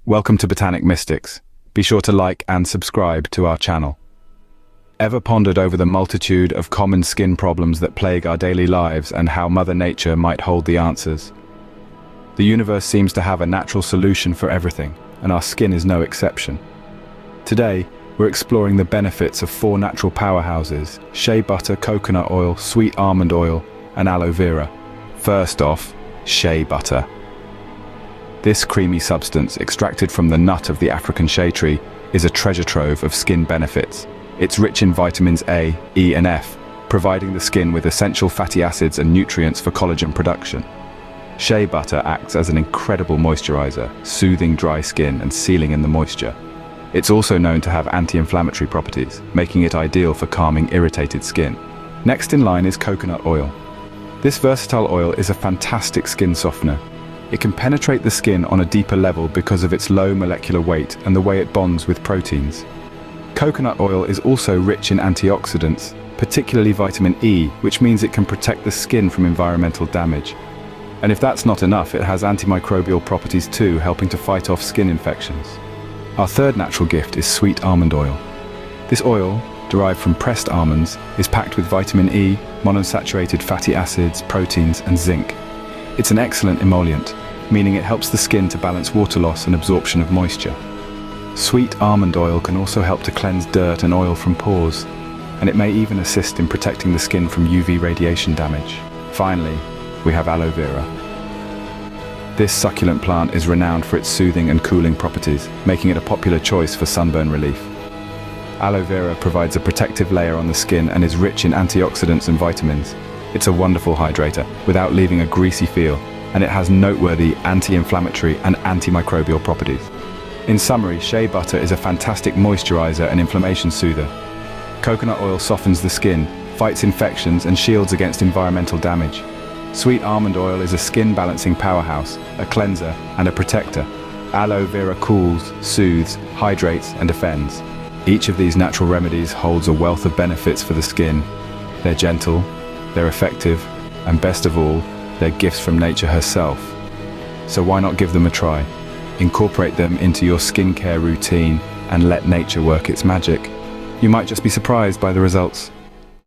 Welcome to Botanic Mystics. Be sure to like and subscribe to our channel. Ever pondered over the multitude of common skin problems that plague our daily lives and how Mother Nature might hold the answers? The universe seems to have a natural solution for everything, and our skin is no exception. Today, we're exploring the benefits of 4 natural powerhouses: shea butter, coconut oil, sweet almond oil, and aloe vera. First off, shea butter. This creamy substance, extracted from the nut of the African shea tree, is a treasure trove of skin benefits. It's rich in vitamins A, E, and F, providing the skin with essential fatty acids and nutrients for collagen production. Shea butter acts as an incredible moisturizer, soothing dry skin and sealing in the moisture. It's also known to have anti-inflammatory properties, making it ideal for calming irritated skin. Next in line is coconut oil. This versatile oil is a fantastic skin softener. It can penetrate the skin on a deeper level because of its low molecular weight and the way it bonds with proteins. Coconut oil is also rich in antioxidants, particularly vitamin E, which means it can protect the skin from environmental damage. And if that's not enough, it has antimicrobial properties too, helping to fight off skin infections. Our third natural gift is sweet almond oil. This oil, derived from pressed almonds, is packed with vitamin E, monounsaturated fatty acids, proteins, and zinc. It's an excellent emollient, meaning it helps the skin to balance water loss and absorption of moisture. Sweet almond oil can also help to cleanse dirt and oil from pores, and it may even assist in protecting the skin from UV radiation damage. Finally, we have aloe vera. This succulent plant is renowned for its soothing and cooling properties, making it a popular choice for sunburn relief. Aloe vera provides a protective layer on the skin and is rich in antioxidants and vitamins. It's a wonderful hydrator without leaving a greasy feel, and it has noteworthy anti-inflammatory and antimicrobial properties. In summary, shea butter is a fantastic moisturizer and inflammation soother. Coconut oil softens the skin, fights infections, and shields against environmental damage. Sweet almond oil is a skin-balancing powerhouse, a cleanser, and a protector. Aloe vera cools, soothes, hydrates, and defends. Each of these natural remedies holds a wealth of benefits for the skin. They're gentle, they're effective, and best of all, they're gifts from nature herself. So why not give them a try? Incorporate them into your skincare routine and let nature work its magic. You might just be surprised by the results.